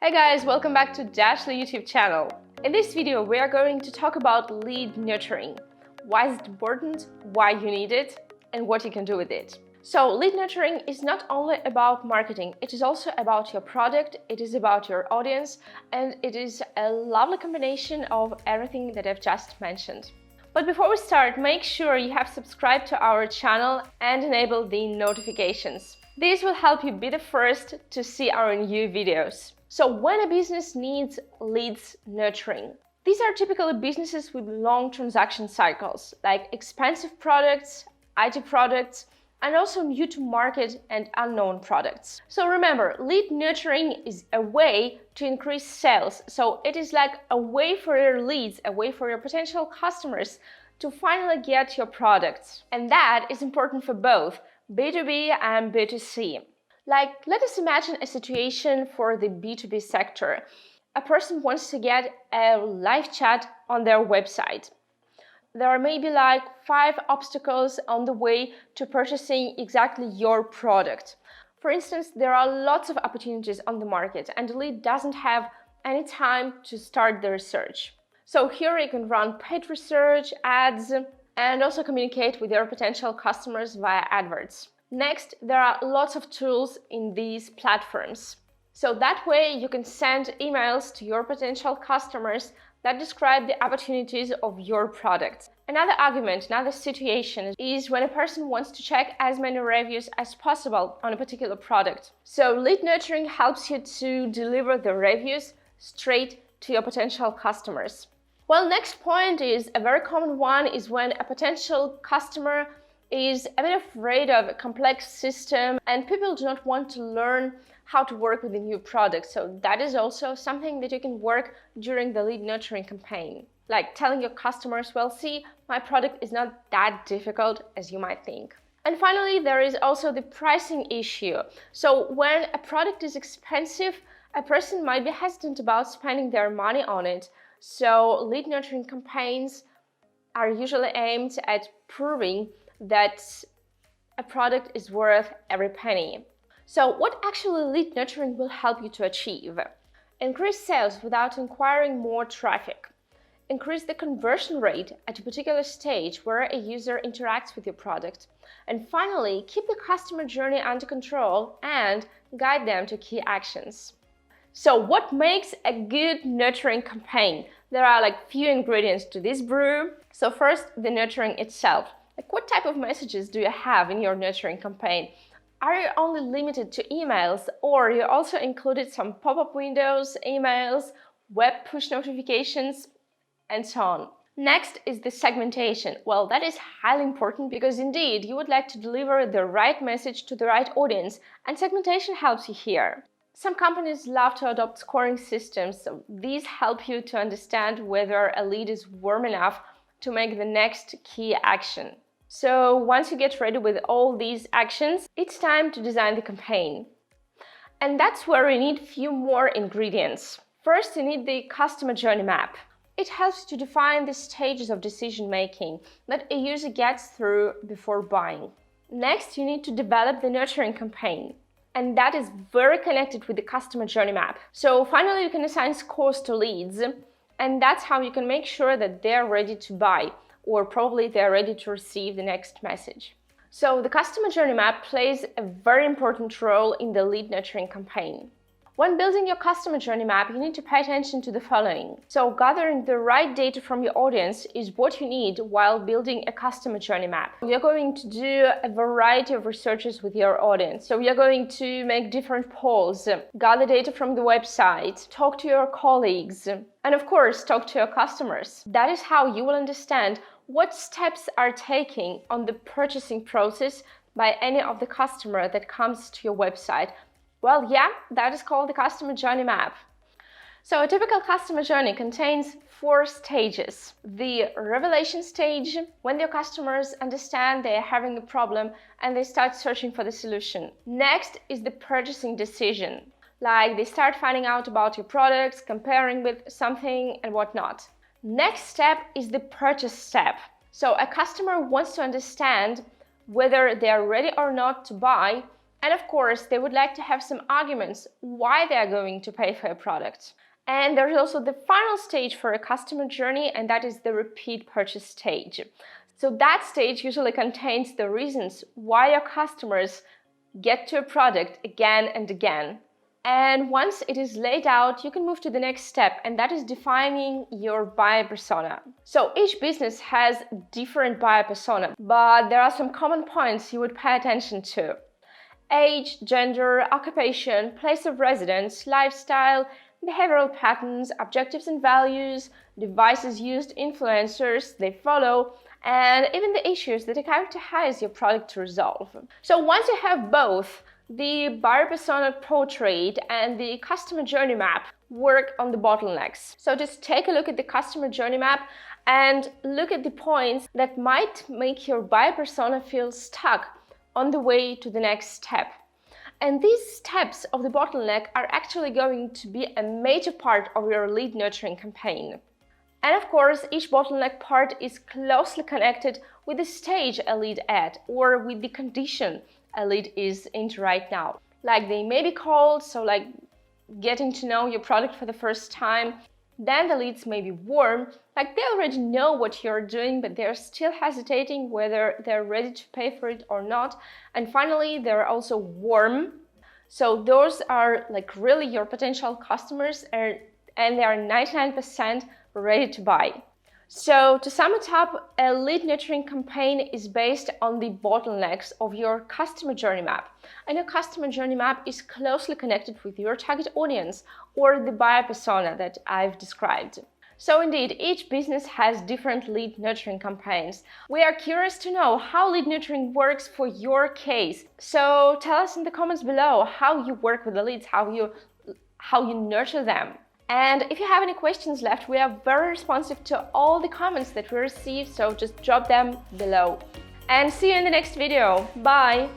Hey guys, welcome back to Dash the YouTube channel. In this video, we are going to talk about lead nurturing. Why is it important, why you need it, and what you can do with it. So lead nurturing is not only about marketing, it is also about your product, it is about your audience, and it is a lovely combination of everything that I've just mentioned. But before we start, make sure you have subscribed to our channel and enabled the notifications. This will help you be the first to see our new videos. So when a business needs leads nurturing, these are typically businesses with long transaction cycles, like expensive products, IT products, and also new to market and unknown products. So remember, lead nurturing is a way to increase sales. So it is like a way for your leads, a way for your potential customers to finally get your products. And that is important for both B2B and B2C. Like, let us imagine a situation for the B2B sector. A person wants to get a live chat on their website. There are maybe like 5 obstacles on the way to purchasing exactly your product. For instance, there are lots of opportunities on the market and the lead doesn't have any time to start the research. So here you can run paid research, ads, and also communicate with your potential customers via adverts. Next, there are lots of tools in these platforms. So that way you can send emails to your potential customers that describe the opportunities of your products. Another argument, another situation is when a person wants to check as many reviews as possible on a particular product. So lead nurturing helps you to deliver the reviews straight to your potential customers. Well, next point is a very common one is when a potential customer is a bit afraid of a complex system and people do not want to learn how to work with a new product. So that is also something that you can work during the lead nurturing campaign. Like telling your customers, well, see, my product is not that difficult as you might think. And finally, there is also the pricing issue. So when a product is expensive, a person might be hesitant about spending their money on it. So lead nurturing campaigns are usually aimed at proving that a product is worth every penny. So what actually lead nurturing will help you to achieve? Increase sales without acquiring more traffic. Increase the conversion rate at a particular stage where a user interacts with your product. And finally, keep the customer journey under control and guide them to key actions. So what makes a good nurturing campaign? There are like few ingredients to this brew. So first, the nurturing itself. Like what type of messages do you have in your nurturing campaign? Are you only limited to emails or you also included some pop-up windows, emails, web push notifications, and so on? Next is the segmentation. Well, that is highly important because indeed you would like to deliver the right message to the right audience, and segmentation helps you here. Some companies love to adopt scoring systems, so these help you to understand whether a lead is warm enough to make the next key action. So once you get ready with all these actions, it's time to design the campaign. And that's where you need few more ingredients. First, you need the customer journey map. It helps you to define the stages of decision making that a user gets through before buying. Next, you need to develop the nurturing campaign. And that is very connected with the customer journey map. So finally, you can assign scores to leads, and that's how you can make sure that they're ready to buy, or probably they're ready to receive the next message. So the customer journey map plays a very important role in the lead nurturing campaign. When building your customer journey map, you need to pay attention to the following. So gathering the right data from your audience is what you need while building a customer journey map. You're going to do a variety of researches with your audience. So you're going to make different polls, gather data from the website, talk to your colleagues, and of course, talk to your customers. That is how you will understand what steps are taken on the purchasing process by any of the customer that comes to your website. Well, yeah, that is called the customer journey map. So a typical customer journey contains 4 stages. The revelation stage, when your customers understand they are having a problem and they start searching for the solution. Next is the purchasing decision, like they start finding out about your products, comparing with something and whatnot. Next step is the purchase step. So a customer wants to understand whether they are ready or not to buy And of course, they would like to have some arguments why they are going to pay for a product. And there's also the final stage for a customer journey, and that is the repeat purchase stage. So that stage usually contains the reasons why your customers get to a product again and again. And once it is laid out, you can move to the next step, and that is defining your buyer persona. So each business has different buyer persona, but there are some common points you would pay attention to. Age, gender, occupation, place of residence, lifestyle, behavioral patterns, objectives and values, devices used, influencers they follow, and even the issues that characterize your product to resolve. So once you have both the buyer persona portrait and the customer journey map, work on the bottlenecks. So just take a look at the customer journey map and look at the points that might make your buyer persona feel stuck on the way to the next step. And these steps of the bottleneck are actually going to be a major part of your lead nurturing campaign. And of course, each bottleneck part is closely connected with the stage a lead at, or with the condition a lead is into right now. Like they may be cold, so like getting to know your product for the first time. Then the leads may be warm, like they already know what you're doing, but they're still hesitating whether they're ready to pay for it or not. And finally, they're also warm. So those are like really your potential customers, and they are 99% ready to buy. So to sum it up, a lead nurturing campaign is based on the bottlenecks of your customer journey map. And your customer journey map is closely connected with your target audience or the buyer persona that I've described. So indeed, each business has different lead nurturing campaigns. We are curious to know how lead nurturing works for your case. So tell us in the comments below how you work with the leads, how you nurture them. And if you have any questions left, we are very responsive to all the comments that we receive, so just drop them below. And see you in the next video. Bye!